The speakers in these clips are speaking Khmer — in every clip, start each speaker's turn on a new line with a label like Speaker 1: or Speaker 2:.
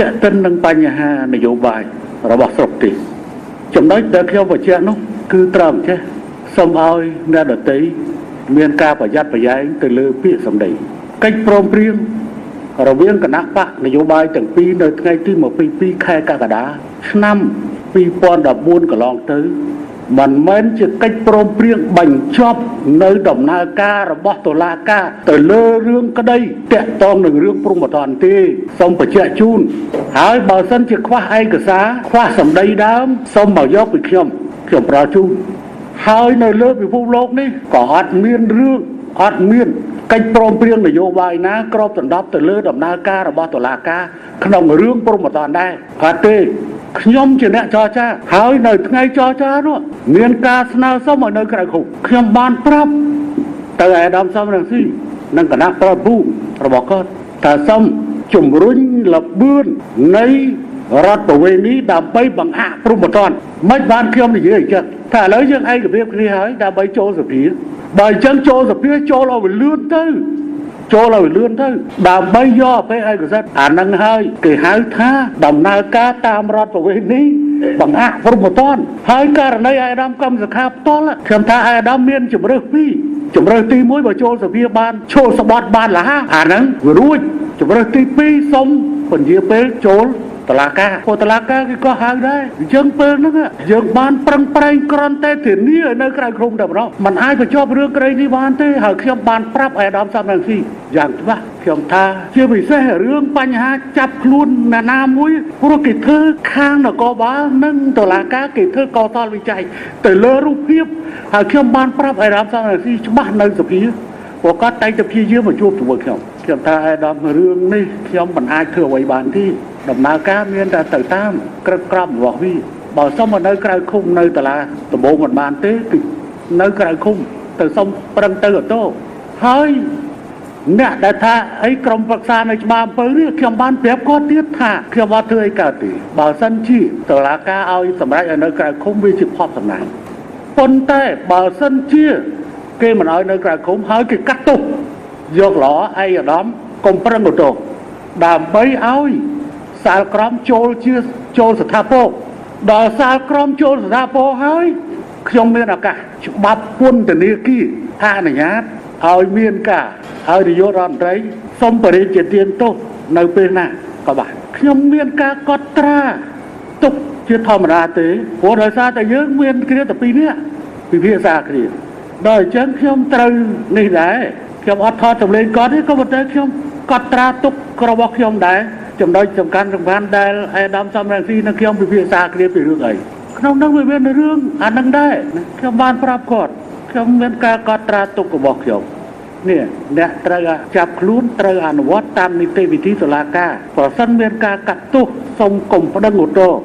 Speaker 1: តាក់ទិននឹងបញ្ហានយោបាយរបស់ស្រុកទីចំណុចដែលខ្ញុំបញ្ជាក់នោះគឺត្រង់ចេះសូមឲ្យអ្នកដទៃមានការប្រយ័ត្នប្រយែងទៅលើពាក្យសម្ដីកិច្ចព្រមព្រៀងរវាងគណៈបកនយោបាយទាំងពីរនៅថ្ងៃទី22ខែកក្កដាឆ្នាំ2014កន្លងទៅមិនមែនជាកិច្ចព្រមព្រៀងបញ្ចប់នៅដំណើរការរបស់តុលាការទៅលើរឿងក្តីតាក់ទងនឹងរឿងព្រំប្រទានទេសូមបញ្ជាក់ជូនហើយបើសិនជាខ្វះឯកសារខ្វះសម្ដីដើមសូមមកយកពីខ្ញុំប្រើជូនហើយនៅលើពិភពលោកនេះក៏អត់មានរឿងអត់មានកិច្ចព្រមព្រៀងនយោបាយណាក្របដណ្ដប់ទៅលើដំណើរការរបស់តុលាការក្នុងរឿងព្រំប្រទានដែរអត់ទេខ្ញុំជាអ្នកចរចាហើយនៅថ្ងៃចរចានោះមានការស្នើសុំឲ្យនៅក្រៅឃុំខ្ញុំបានប្រាប់ទៅអាដាមសំរងស៊ីនិងគណៈប្រពូរបស់គាត់ថាសូមជំរុញលបឿននៃរដ្ឋបវេនីដើម្បីបង្អាក់ព្រំប្រទានមិនបានខ្ញុំនិយាយអញ្ចឹងថាឥឡូវយើងឯកភាពគ្នាហើយដើម្បីចូលសភាបើអញ្ចឹងចូលសភាចូលឲ្យវាលឿនទៅដើម្បីយកអភ័យឯកសិទ្ធិអានឹងហើយគេហៅថាដំណើរការតាមរដ្ឋបវេនីបង្អាក់ព្រំប្រទានហើយករណីអាដាមកម្មសខាផ្ទាល់ខ្ញុំថាអាដាមមានជំរើសពីរជំរើសទី1បើចូលសភាបានចូលស្បត់បានលះអាហ្នឹងវារួចជំរើសទី2សុំពន្យាពេលចូលតុលាការតុលាការគេក៏ហៅដែរអញ្ចឹងពេលហ្នឹងយើងបានប្រឹងប្រែងគ្រាន់តែធានាឲ្យនៅក្រៅឃុំតែប៉ុណ្ណោះมันអាចបញ្ចប់រឿងក្តីនេះបានទេហើយខ្ញុំបានប្រាប់អាដាមសំរងស៊ីយ៉ាងច្បាស់ខ្ញុំថាជាពិសេសរឿងបញ្ហាចាប់ខ្លួនអ្នកណាមួយព្រោះគេធ្វើខាងនគរបាលនិងតុលាការគេធ្វើកតលវិច័យទៅលើរូបភាពហើយខ្ញុំបានប្រាប់អាដាមសំរងស៊ីច្បាស់នៅសភាព្រោះគាត់តែងតែព្យាយាមមកជួបជាមួយខ្ញុំថាអាដាមរឿងនេះខ្ញុំមិនអាចធ្វើអ្វីបានទេដំណើរការមានតែទៅតាមក្រឹតក្រមរបស់វាបើសុំមកនៅក្រៅឃុំនៅតាឡាដំបងមិនបានទេគឺនៅក្រៅឃុំទៅសុំប្រឹងទៅអូតូហើយអ្នកដែលថាអីក្រុមប្រឹក្សានៅច្បារអំពើនេះខ្ញុំបានប្រាប់គាត់ទៀតថាខ្ញុំអត់ធ្វើអីកើតទេបើសិនជាតុលាការឲ្យសម្រេចឲ្យនៅក្រៅឃុំវាជាផុតសំណាងប៉ុន្តែបើសិនជាគេមិនឲ្យនៅក្រៅឃុំហើយគេកាត់ទោសយកល្អឯអាដាមកុំប្រឹងអូតូដើម្បីឲ្យសាលក្រមចូលស្ថាពរដល់សាលក្រមចូលស្ថាពរហើយខ្ញុំមានឱកាសច្បាប់ពន្ធនាគារអនុញ្ញាតឲ្យមានការឲ្យនាយករដ្ឋមន្ត្រីសុំបរិយាទានទោសនៅពេលណាក៏បានខ្ញុំមានការកត់ត្រាទុកជាធម្មតាទេព្រោះដោយសារតែយើងមានគ្នាតែពីរនាក់ពិភាក្សាគ្នាដល់អញ្ចឹងខ្ញុំត្រូវនេះដែរខ្ញុំអត់ថតសម្លេងគាត់ទេក៏ប៉ុន្តែខ្ញុំកត់ត្រាទុករបស់ខ្ញុំដែរចំណុចសំខាន់ដែលអាដាមសំរងស៊ីនិងខ្ញុំពិភាក្សាគ្នាពីរឿងអីក្នុងនោះវាមានរឿងអានឹងដែរខ្ញុំបានប្រាប់គាត់ខ្ញុំមានការកត់ត្រាទុករបស់ខ្ញុំនេះអ្នកត្រូវចាប់ខ្លួនត្រូវអនុវត្តតាមនីតិវិធីតុលាការប្រសិនមានការកាត់ទោសសូមកុំប្តឹងឧទ្ធរណ៍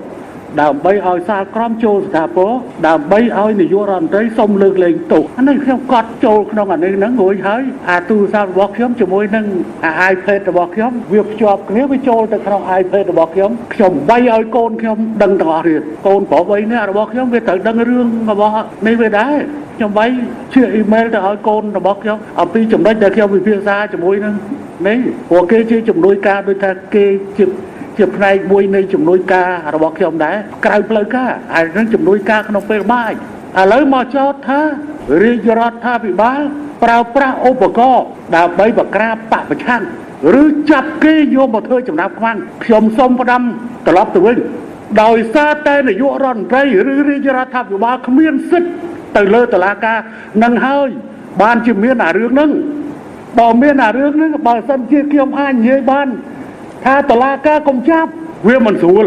Speaker 1: ដើម្បីឲ្យសាលក្រមចូលស្ថាពរដើម្បីឲ្យនាយករដ្ឋមន្ត្រីសុំលើកលែងទោសអានេះខ្ញុំកត់ចូលក្នុងអានេះហ្នឹងរួចហើយអាទូរស័ព្ទរបស់ខ្ញុំជាមួយនឹងអា iPad របស់ខ្ញុំវាភ្ជាប់គ្នាវាចូលទៅក្នុង iPad របស់ខ្ញុំបីឲ្យកូនខ្ញុំដឹងទាំងអស់ទៀតកូនប្រុស3នាក់របស់ខ្ញុំវាត្រូវដឹងរឿងរបស់នេះវាដែរខ្ញុំបីជឿអ៊ីមែលទៅឲ្យកូនរបស់ខ្ញុំអំពីចំណុចដែលខ្ញុំពិភាក្សាជាមួយនឹងនេះព្រោះគេជាជំនួយការដូចថាគេជាផ្នែកមួយនៃជំនួយការរបស់ខ្ញុំដែរក្រៅផ្លូវការហើយនឹងជំនួយការក្នុងពេលបាយឥឡូវមកចោទថារាជរដ្ឋាភិបាលប្រើប្រាស់ឧបករណ៍ដើម្បីបង្ក្រាបបពប្រឆាំងឬចាប់គេយកមកធ្វើចំណាប់ខ្មាំងខ្ញុំសូមផ្ដាំត្រឡប់ទៅវិញដោយសារតែនាយករដ្ឋមន្ត្រីឬរាជរដ្ឋាភិបាលគ្មានសិទ្ធិទៅលើតុលាការនឹងហើយបានជាមានអារឿងហ្នឹងបើមានអារឿងហ្នឹងបើសិនជាខ្ញុំអាចនិយាយបានថាតុលាការកុំចាប់វាមិនស្រួល